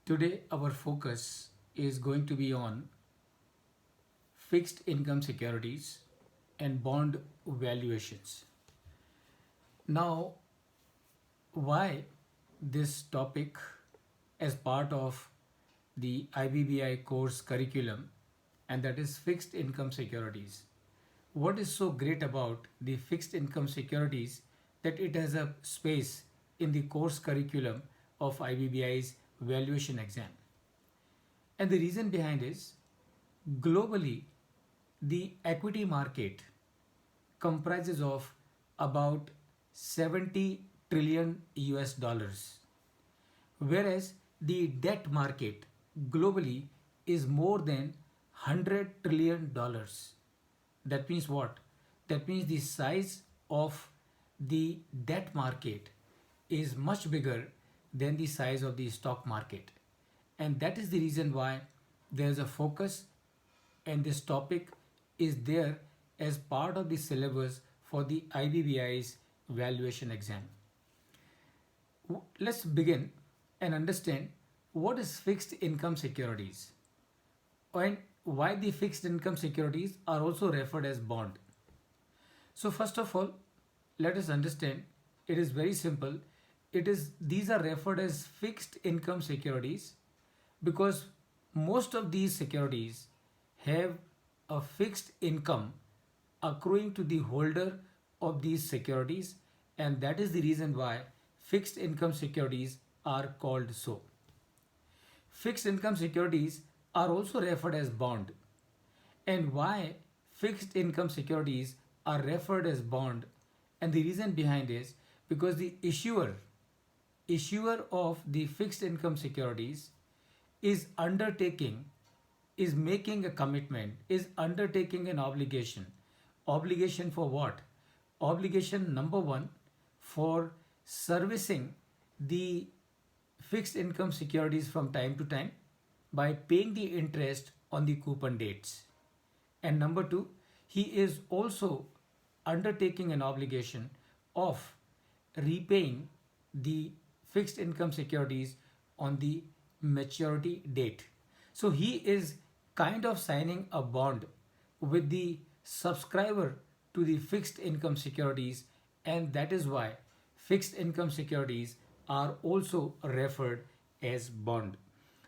Today, our focus is going to be on fixed income securities and bond valuations. Now, why this topic as part of the IBBI course curriculum, and that is fixed income securities? What is so great about the fixed income securities that it has a space in the course curriculum of IBBI's valuation exam? And the reason behind is globally, the equity market comprises of about 70 trillion US dollars, whereas the debt market globally is more than 100 trillion dollars. That means what? That means the size of the debt market is much bigger than the size of the stock market. And that is the reason why there is a focus and this topic is there as part of the syllabus for the IBBI's valuation exam. Let's begin and understand what is fixed income securities and why the fixed income securities are also referred as bond. So first of all, let us understand it is very simple. These are referred as fixed income securities because most of these securities have a fixed income accruing to the holder of these securities, and that is the reason why fixed income securities are called so. Fixed income securities are also referred as bond. And why fixed income securities are referred as bond, and the reason behind is because the issuer of the fixed income securities is undertaking, is making a commitment, is undertaking an obligation. Obligation for what? Obligation number one, for servicing the fixed income securities from time to time by paying the interest on the coupon dates. And number two, he is also undertaking an obligation of repaying the fixed income securities on the maturity date. So he is kind of signing a bond with the subscriber to the fixed income securities, and that is why fixed income securities are also referred as bond.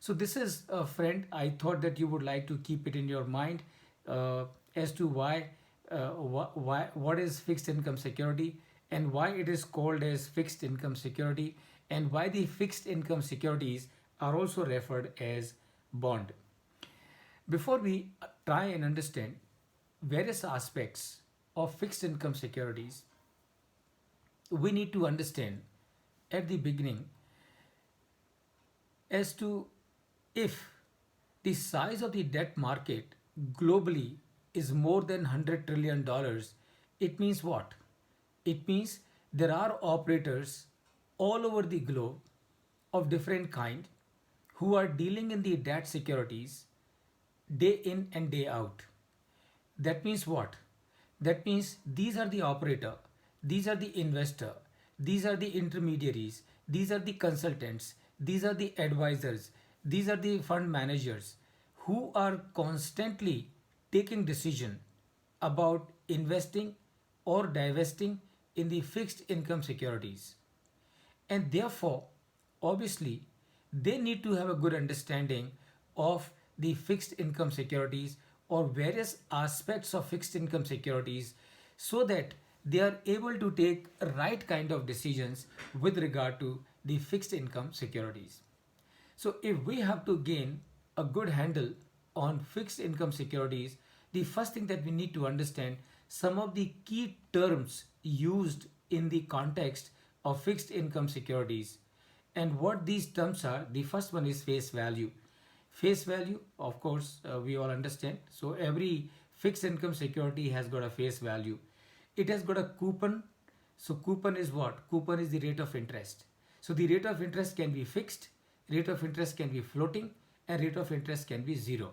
So this is a friend. I thought that you would like to keep it in your mind as to what is fixed income security and why it is called as fixed income security and why the fixed income securities are also referred as bond. Before we try and understand various aspects of fixed income securities, we need to understand at the beginning as to if the size of the debt market globally is more than 100 trillion dollars, it means what? It means there are operators all over the globe of different kind who are dealing in the debt securities day in and day out. That means what? That means these are the operator, these are the investor, these are the intermediaries, these are the consultants, these are the advisors, these are the fund managers who are constantly taking decision about investing or divesting in the fixed income securities. And therefore, obviously, they need to have a good understanding of the fixed income securities or various aspects of fixed income securities so that they are able to take right kind of decisions with regard to the fixed income securities. So if we have to gain a good handle on fixed income securities, the first thing that we need to understand some of the key terms used in the context of fixed income securities. And what these terms are, the first one is face value. Face value, of course, we all understand. So every fixed income security has got a face value. It has got a coupon. So coupon is what? Coupon is the rate of interest. So the rate of interest can be fixed, rate of interest can be floating, and rate of interest can be zero.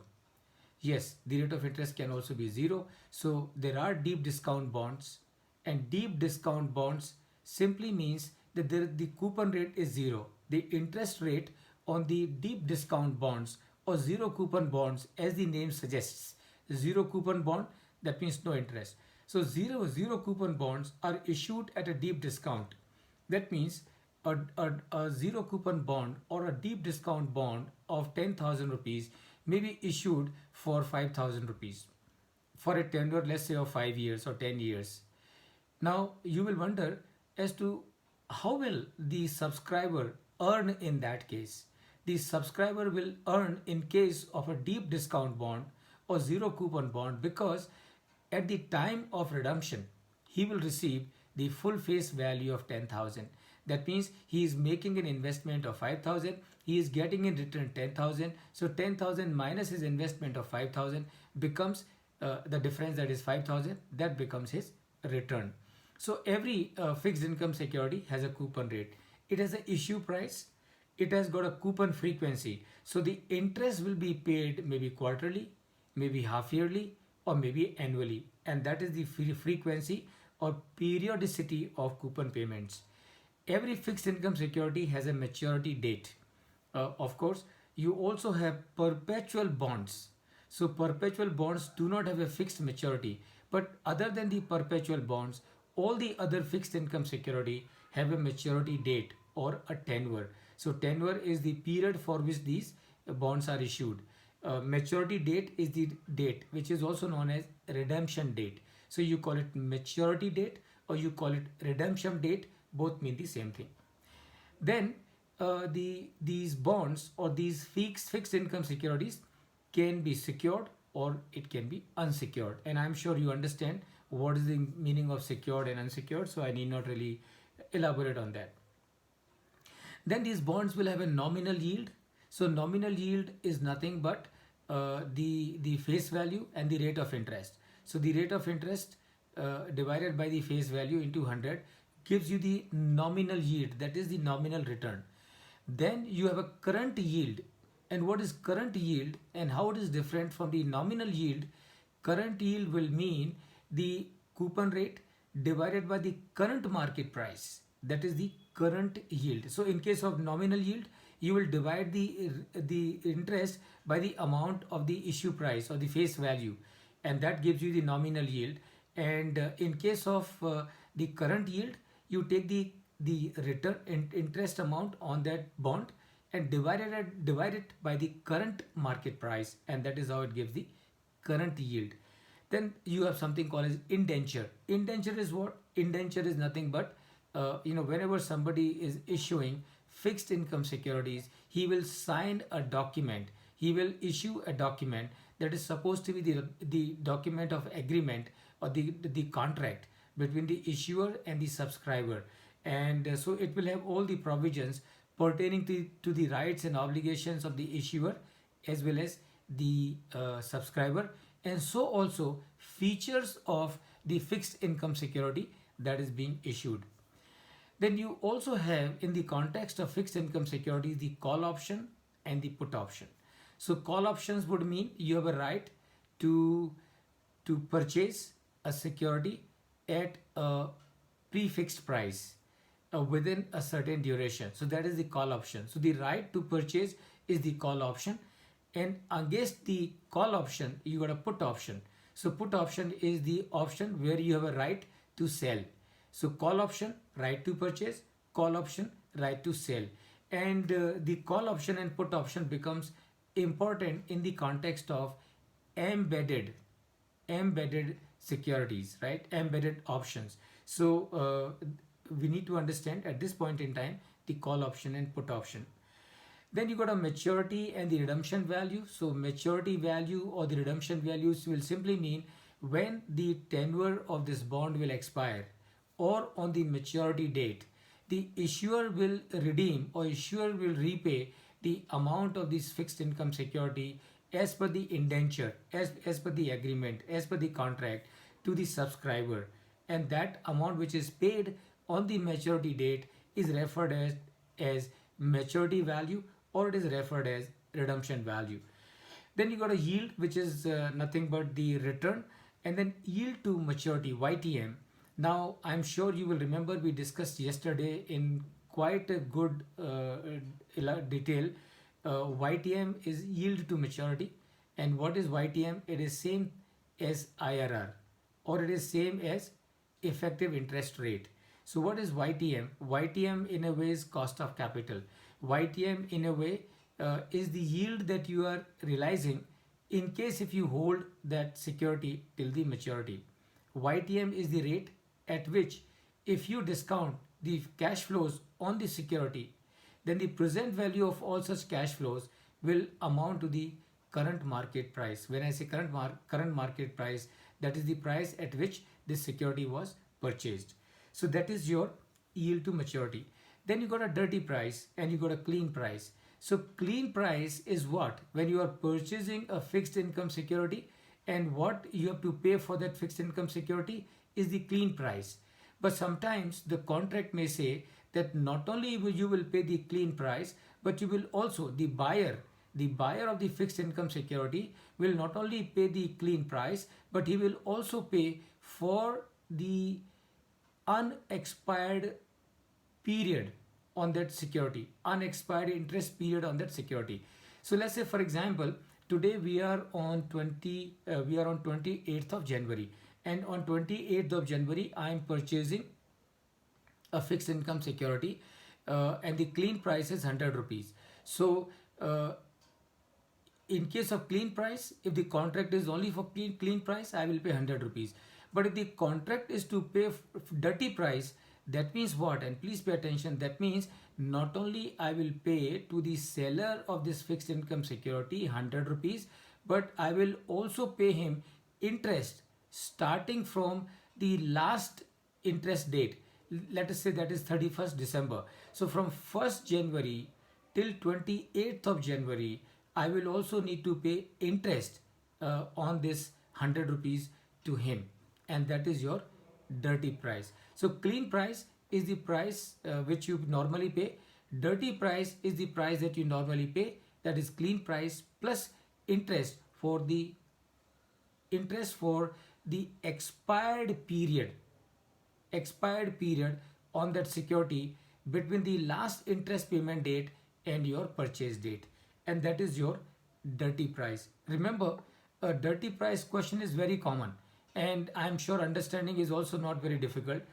Yes, the rate of interest can also be zero. So there are deep discount bonds, and deep discount bonds simply means that the coupon rate is zero. The interest rate on the deep discount bonds or zero coupon bonds, as the name suggests. Zero coupon bond, that means no interest. So zero coupon bonds are issued at a deep discount. That means a zero coupon bond or a deep discount bond of 10,000 rupees may be issued for 5,000 rupees for a tenure, let's say, of 5 years or 10 years. Now you will wonder as to how will the subscriber earn in that case. The subscriber will earn in case of a deep discount bond or zero coupon bond, because at the time of redemption he will receive the full face value of 10,000. That means he is making an investment of 5,000, he is getting in return 10,000. So 10,000 minus his investment of 5,000 becomes the difference, that is 5,000, that becomes his return. So every fixed income security has a coupon rate. It has an issue price. It has got a coupon frequency. So the interest will be paid maybe quarterly, maybe half yearly, or maybe annually. And that is the frequency or periodicity of coupon payments. Every fixed income security has a maturity date. Of course, you also have perpetual bonds. So perpetual bonds do not have a fixed maturity, but other than the perpetual bonds, all the other fixed income security have a maturity date or a tenure. So tenure is the period for which these bonds are issued. Maturity date is the date which is also known as redemption date. So you call it maturity date or you call it redemption date, both mean the same thing. Then these bonds or these fixed income securities can be secured or it can be unsecured, and I'm sure you understand what is the meaning of secured and unsecured, so I need not really elaborate on that. Then these bonds will have a nominal yield. So nominal yield is nothing but the face value and the rate of interest. So the rate of interest divided by the face value into 100 gives you the nominal yield, that is the nominal return. Then you have a current yield. And what is current yield and how it is different from the nominal yield? Current yield will mean the coupon rate divided by the current market price, that is the current yield. So in case of nominal yield, you will divide the interest by the amount of the issue price or the face value, and that gives you the nominal yield. And in case of the current yield, you take the return interest amount on that bond and divide it by the current market price, and that is how it gives the current yield. Then you have something called as indenture. Indenture is what? Indenture is nothing but whenever somebody is issuing fixed income securities, he will sign a document. He will issue a document that is supposed to be the document of agreement or the contract between the issuer and the subscriber. And so it will have all the provisions pertaining to the rights and obligations of the issuer as well as the subscriber, and so also features of the fixed income security that is being issued. Then you also have, in the context of fixed income securities, the call option and the put option. So call options would mean you have a right to purchase a security at a prefixed price within a certain duration. So that is the call option. So the right to purchase is the call option, and against the call option you got a put option. So put option is the option where you have a right to sell. So call option, right to purchase; call option, right to sell. And the call option and put option becomes important in the context of embedded securities, right? Embedded options. So we need to understand at this point in time the call option and put option. Then you got a maturity and the redemption value. So maturity value or the redemption values will simply mean when the tenure of this bond will expire, or on the maturity date, the issuer will redeem or issuer will repay the amount of this fixed income security as per the indenture, as per the agreement, as per the contract to the subscriber. And that amount which is paid on the maturity date is referred as maturity value, or it is referred as redemption value. Then you got a yield, which is nothing but the return, and then yield to maturity, YTM. Now I'm sure you will remember we discussed yesterday in quite a good detail, YTM is yield to maturity. And what is YTM? It is same as IRR, or it is same as effective interest rate. So what is YTM? YTM in a way is cost of capital. YTM in a way is the yield that you are realizing in case if you hold that security till the maturity. YTM is the rate at which if you discount the cash flows on the security, then the present value of all such cash flows will amount to the current market price. When I say current market price, that is the price at which this security was purchased. So that is your yield to maturity. Then you got a dirty price and you got a clean price. So clean price is what? When you are purchasing a fixed income security, and what you have to pay for that fixed income security is the clean price. But sometimes the contract may say that not only will you will pay the clean price, but you will also, the buyer of the fixed income security will not only pay the clean price, but he will also pay for the unexpired period on that security, unexpired interest period on that security. So let's say, for example, today we are on 28th of January, and on 28th of January I am purchasing a fixed income security, and the clean price is 100 rupees. So in case of clean price, if the contract is only for clean price, I will pay 100 rupees. But if the contract is to pay dirty price, that means what? And please pay attention, that means not only I will pay to the seller of this fixed income security 100 rupees, but I will also pay him interest starting from the last interest date. Let us say that is 31st December. So from 1st January till 28th of January, I will also need to pay interest on this 100 rupees to him, and that is your dirty price. So clean price is the price which you normally pay. Dirty price is the price that you normally pay, that is clean price plus interest for the expired period on that security between the last interest payment date and your purchase date, and that is your dirty price. Remember, a dirty price question is very common, and I'm sure understanding is also not very difficult.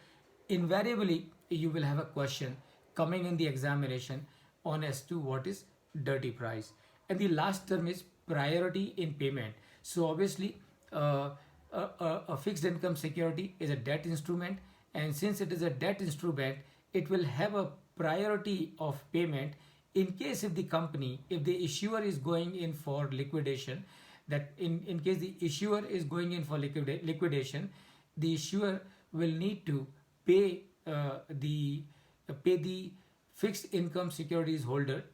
Invariably you will have a question coming in the examination on as to what is dirty price. And the last term is priority in payment. So obviously a fixed income security is a debt instrument, and since it is a debt instrument, it will have a priority of payment in case if the issuer is going in for liquidation. That in case the issuer is going in for liquidation, the issuer will need to pay the fixed income securities holder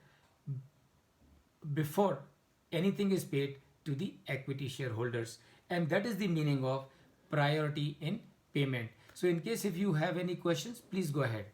before anything is paid to the equity shareholders, and that is the meaning of priority in payment. So in case if you have any questions, please go ahead.